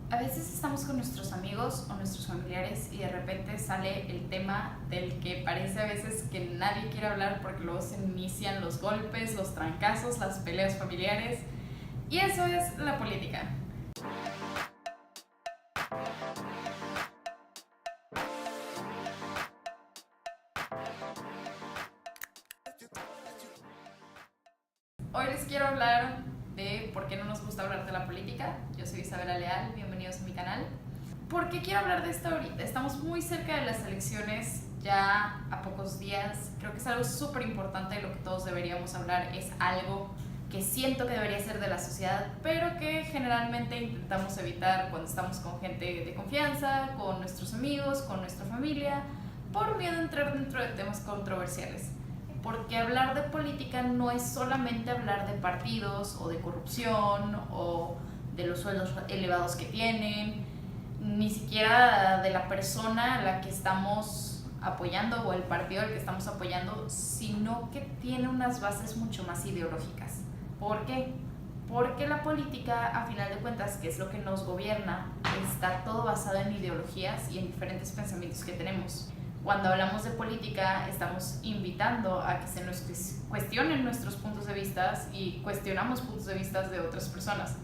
A veces estamos con nuestros amigos o nuestros familiares y de repente sale el tema del que parece a veces que nadie quiere hablar porque luego se inician los golpes, los trancazos, las peleas familiares y eso es la política. Hoy les quiero hablar de por qué no nos gusta hablar de la política. Yo soy Isabela Leal, bienvenidos a mi canal. ¿Por qué quiero hablar de esto ahorita? Estamos muy cerca de las elecciones, ya a pocos días. Creo que es algo súper importante de lo que todos deberíamos hablar. Es algo que siento que debería ser de la sociedad, pero que generalmente intentamos evitar cuando estamos con gente de confianza, con nuestros amigos, con nuestra familia, por miedo a entrar dentro de temas controversiales. Porque hablar de política no es solamente hablar de partidos o de corrupción o de los sueldos elevados que tienen, ni siquiera de la persona a la que estamos apoyando o el partido al que estamos apoyando, sino que tiene unas bases mucho más ideológicas. ¿Por qué? Porque la política, a final de cuentas, que es lo que nos gobierna, está todo basado en ideologías y en diferentes pensamientos que tenemos. Cuando hablamos de política, estamos invitando a que se nos cuestionen nuestros puntos de vista y cuestionamos puntos de vista de otras personas.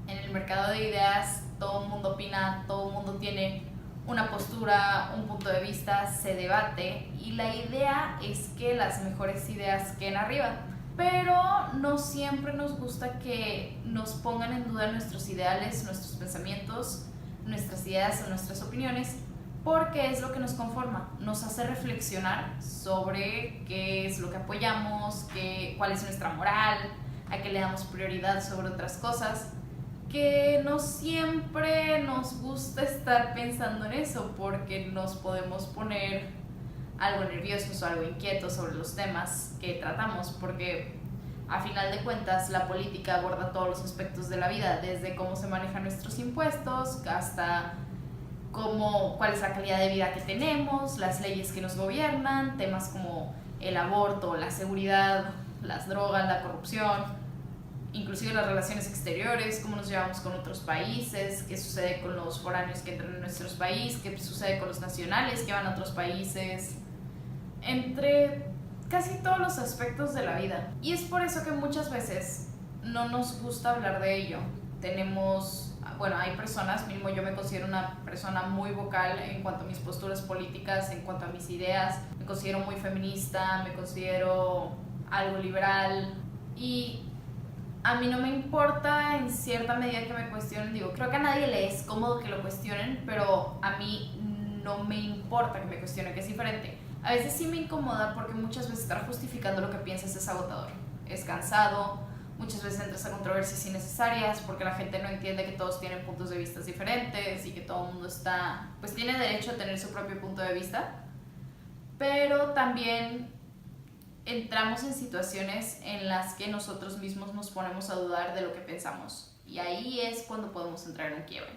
En el mercado de ideas, todo el mundo opina, todo el mundo tiene una postura, un punto de vista, se debate y la idea es que las mejores ideas queden arriba. Pero no siempre nos gusta que nos pongan en duda nuestros ideales, nuestros pensamientos, nuestras ideas o nuestras opiniones, porque es lo que nos conforma, nos hace reflexionar sobre qué es lo que apoyamos, cuál es nuestra moral, a qué le damos prioridad sobre otras cosas, que no siempre nos gusta estar pensando en eso porque nos podemos poner algo nerviosos o algo inquietos sobre los temas que tratamos, porque a final de cuentas la política aborda todos los aspectos de la vida, desde cómo se manejan nuestros impuestos hasta cuál es la calidad de vida que tenemos, las leyes que nos gobiernan, temas como el aborto, la seguridad, las drogas, la corrupción, inclusive las relaciones exteriores, cómo nos llevamos con otros países, qué sucede con los foráneos que entran en nuestros países, qué sucede con los nacionales que van a otros países, entre casi todos los aspectos de la vida. Y es por eso que muchas veces no nos gusta hablar de ello. Hay personas, mismo yo me considero una persona muy vocal en cuanto a mis posturas políticas, en cuanto a mis ideas, me considero muy feminista, me considero algo liberal y a mí no me importa en cierta medida que me cuestionen. Creo que a nadie le es cómodo que lo cuestionen, pero a mí no me importa que me cuestionen, que es diferente. A veces sí me incomoda porque muchas veces estar justificando lo que piensas es agotador, es cansado. Muchas veces entras a controversias innecesarias porque la gente no entiende que todos tienen puntos de vista diferentes y que todo el mundo tiene derecho a tener su propio punto de vista, pero también entramos en situaciones en las que nosotros mismos nos ponemos a dudar de lo que pensamos y ahí es cuando podemos entrar en un quiebre.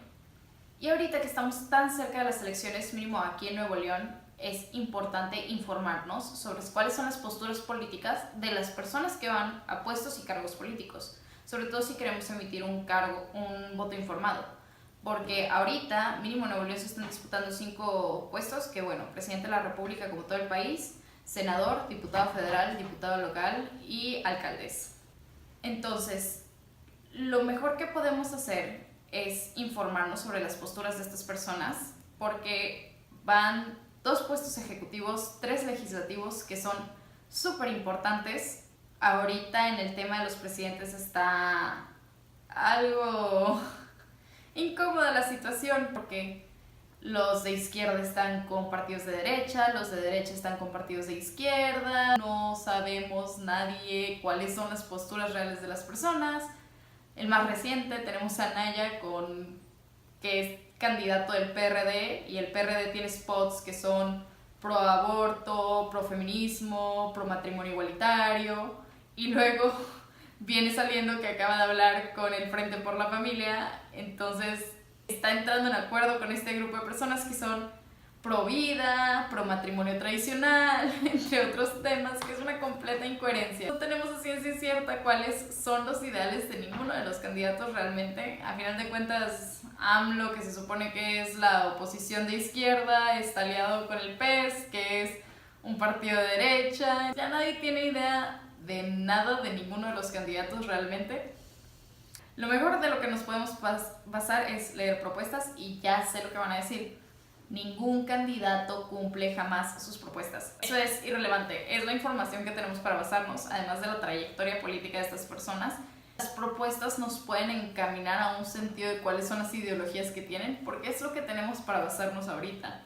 Y ahorita que estamos tan cerca de las elecciones, mínimo aquí en Nuevo León, es importante informarnos sobre cuáles son las posturas políticas de las personas que van a puestos y cargos políticos, sobre todo si queremos emitir un voto informado, porque ahorita mínimo en Nuevo León se están disputando 5 puestos, que presidente de la república como todo el país, senador, diputado federal, diputado local y alcaldes. Entonces, lo mejor que podemos hacer es informarnos sobre las posturas de estas personas, porque van 2 puestos ejecutivos, 3 legislativos que son súper importantes. Ahorita en el tema de los presidentes está algo incómoda la situación porque los de izquierda están con partidos de derecha, los de derecha están con partidos de izquierda, no sabemos nadie cuáles son las posturas reales de las personas. El más reciente tenemos a Anaya que es candidato del PRD y el PRD tiene spots que son pro aborto, pro feminismo, pro matrimonio igualitario y luego viene saliendo que acaba de hablar con el Frente por la Familia, entonces está entrando en acuerdo con este grupo de personas que son pro vida, pro matrimonio tradicional, entre otros temas, que es una completa incoherencia. No tenemos a ciencia cierta cuáles son los ideales de ninguno de los candidatos realmente. A final de cuentas, AMLO, que se supone que es la oposición de izquierda, está aliado con el PES, que es un partido de derecha. Ya nadie tiene idea de nada de ninguno de los candidatos realmente. Lo mejor de lo que nos podemos basar es leer propuestas y ya sé lo que van a decir. Ningún candidato cumple jamás sus propuestas. Eso es irrelevante, es la información que tenemos para basarnos, además de la trayectoria política de estas personas. Las propuestas nos pueden encaminar a un sentido de cuáles son las ideologías que tienen, porque es lo que tenemos para basarnos ahorita.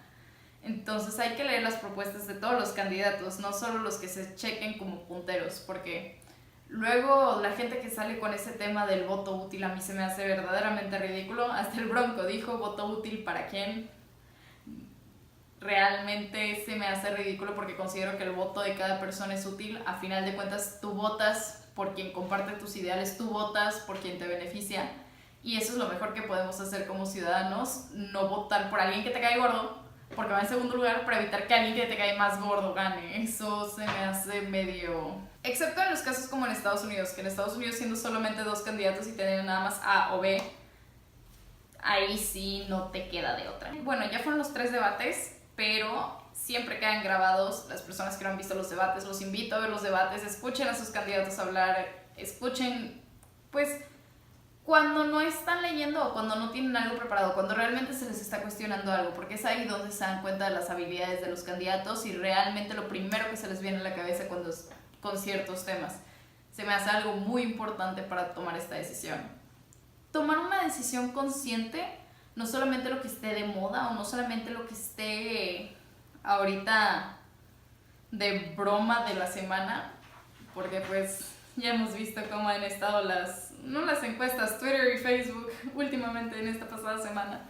Entonces hay que leer las propuestas de todos los candidatos, no solo los que se chequen como punteros, porque luego la gente que sale con ese tema del voto útil a mí se me hace verdaderamente ridículo. Hasta el Bronco dijo voto útil para quién. Realmente se me hace ridículo porque considero que el voto de cada persona es útil. A final de cuentas, tú votas por quien comparte tus ideales, tú votas por quien te beneficia, y eso es lo mejor que podemos hacer como ciudadanos, no votar por alguien que te cae gordo porque va en segundo lugar para evitar que alguien que te cae más gordo gane. Eso se me hace medio... Excepto en los casos como en Estados Unidos, que en Estados Unidos siendo solamente 2 candidatos y tener nada más A o B, ahí sí no te queda de otra. Bueno, ya fueron los 3 debates, pero siempre quedan grabados. Las personas que no han visto los debates, los invito a ver los debates, escuchen a sus candidatos hablar, escuchen, pues, cuando no están leyendo o cuando no tienen algo preparado, cuando realmente se les está cuestionando algo, porque es ahí donde se dan cuenta de las habilidades de los candidatos y realmente lo primero que se les viene a la cabeza con ciertos temas. Se me hace algo muy importante para tomar esta decisión. Tomar una decisión consciente, no solamente lo que esté de moda o no solamente lo que esté ahorita de broma de la semana, porque pues ya hemos visto cómo han estado no las encuestas, Twitter y Facebook últimamente en esta pasada semana.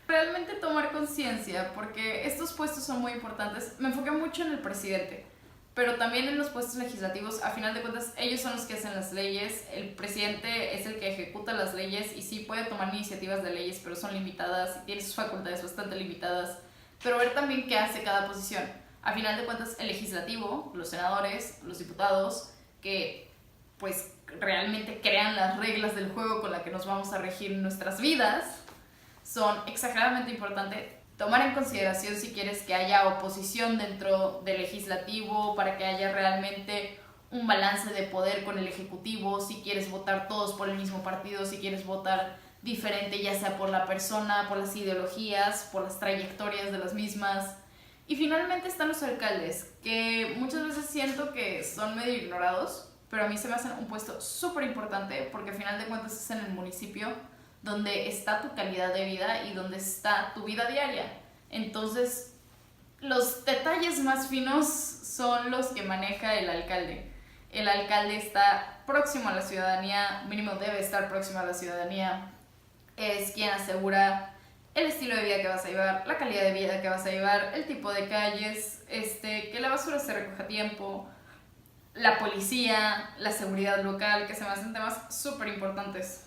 Realmente tomar conciencia, porque estos puestos son muy importantes. Me enfoqué mucho en el presidente, pero también en los puestos legislativos. A final de cuentas, ellos son los que hacen las leyes. El presidente es el que ejecuta las leyes y sí puede tomar iniciativas de leyes, pero son limitadas y tiene sus facultades bastante limitadas. Pero ver también qué hace cada posición. A final de cuentas, el legislativo, los senadores, los diputados, que pues realmente crean las reglas del juego con las que nos vamos a regir nuestras vidas, son exageradamente importantes. Tomar en consideración si quieres que haya oposición dentro del legislativo para que haya realmente un balance de poder con el ejecutivo, si quieres votar todos por el mismo partido, si quieres votar diferente ya sea por la persona, por las ideologías, por las trayectorias de las mismas. Y finalmente están los alcaldes, que muchas veces siento que son medio ignorados, pero a mí se me hacen un puesto súper importante porque al final de cuentas es en el municipio donde está tu calidad de vida y donde está tu vida diaria. Entonces, los detalles más finos son los que maneja el alcalde. El alcalde está próximo a la ciudadanía, mínimo debe estar próximo a la ciudadanía. Es quien asegura el estilo de vida que vas a llevar, la calidad de vida que vas a llevar, el tipo de calles, que la basura se recoja a tiempo, la policía, la seguridad local, que se me hacen temas súper importantes.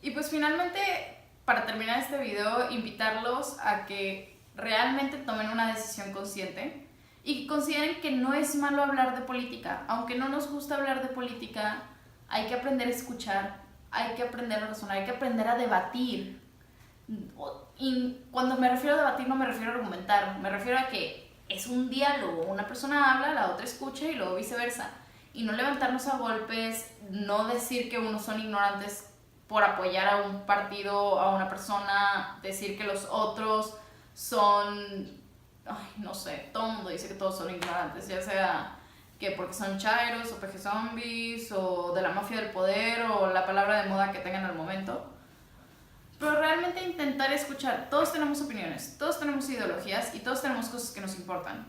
Y pues finalmente, para terminar este video, invitarlos a que realmente tomen una decisión consciente y consideren que no es malo hablar de política. Aunque no nos gusta hablar de política, hay que aprender a escuchar, hay que aprender a razonar, hay que aprender a debatir. Y cuando me refiero a debatir no me refiero a argumentar, me refiero a que es un diálogo, una persona habla, la otra escucha y luego viceversa. Y no levantarnos a golpes, no decir que unos son ignorantes por apoyar a un partido, a una persona, decir que los otros son, no sé, todo el mundo dice que todos son ignorantes, ya sea que porque son chairos o peje zombies o de la mafia del poder o la palabra de moda que tengan al momento. Pero realmente intentar escuchar. Todos tenemos opiniones, todos tenemos ideologías y todos tenemos cosas que nos importan.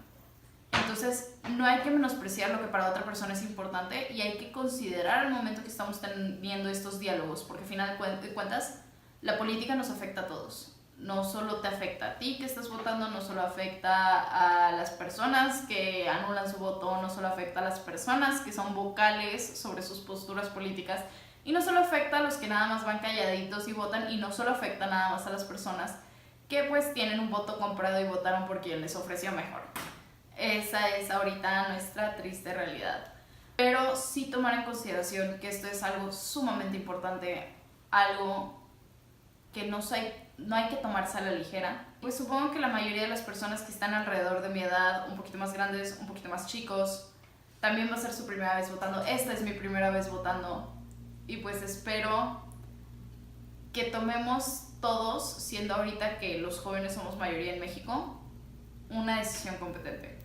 Entonces no hay que menospreciar lo que para otra persona es importante y hay que considerar el momento que estamos teniendo estos diálogos, porque al final de cuentas la política nos afecta a todos. No solo te afecta a ti que estás votando, no solo afecta a las personas que anulan su voto, no solo afecta a las personas que son vocales sobre sus posturas políticas, y no solo afecta a los que nada más van calladitos y votan, y no solo afecta nada más a las personas que pues tienen un voto comprado y votaron por quien les ofreció mejor. Esa es ahorita nuestra triste realidad. Pero sí tomar en consideración que esto es algo sumamente importante, algo que no hay que tomarse a la ligera. Pues supongo que la mayoría de las personas que están alrededor de mi edad, un poquito más grandes, un poquito más chicos, también va a ser su primera vez votando. Esta es mi primera vez votando y pues espero que tomemos todos, siendo ahorita que los jóvenes somos mayoría en México, una decisión competente.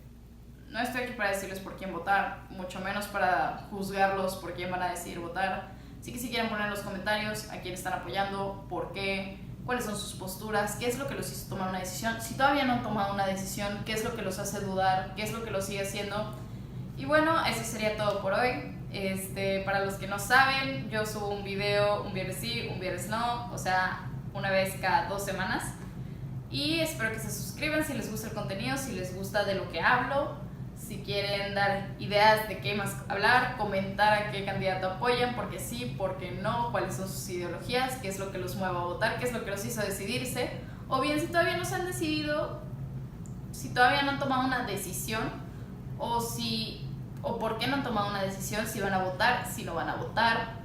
No estoy aquí para decirles por quién votar, mucho menos para juzgarlos por quién van a decidir votar. Así que si quieren poner en los comentarios a quién están apoyando, por qué, cuáles son sus posturas, qué es lo que los hizo tomar una decisión. Si todavía no han tomado una decisión, qué es lo que los hace dudar, qué es lo que los sigue haciendo. Y bueno, eso sería todo por hoy. Para los que no saben, yo subo un video un viernes sí, un viernes no, o sea, una vez cada 2 semanas. Y espero que se suscriban si les gusta el contenido, si les gusta de lo que hablo, si quieren dar ideas de qué más hablar, comentar a qué candidato apoyan, porque sí, porque no, cuáles son sus ideologías, qué es lo que los mueve a votar, qué es lo que los hizo decidirse, o bien si todavía no se han decidido, si todavía no han tomado una decisión, o por qué no han tomado una decisión, si van a votar, si no van a votar,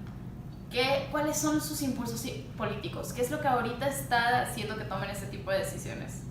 cuáles son sus impulsos políticos, qué es lo que ahorita está haciendo que tomen ese tipo de decisiones.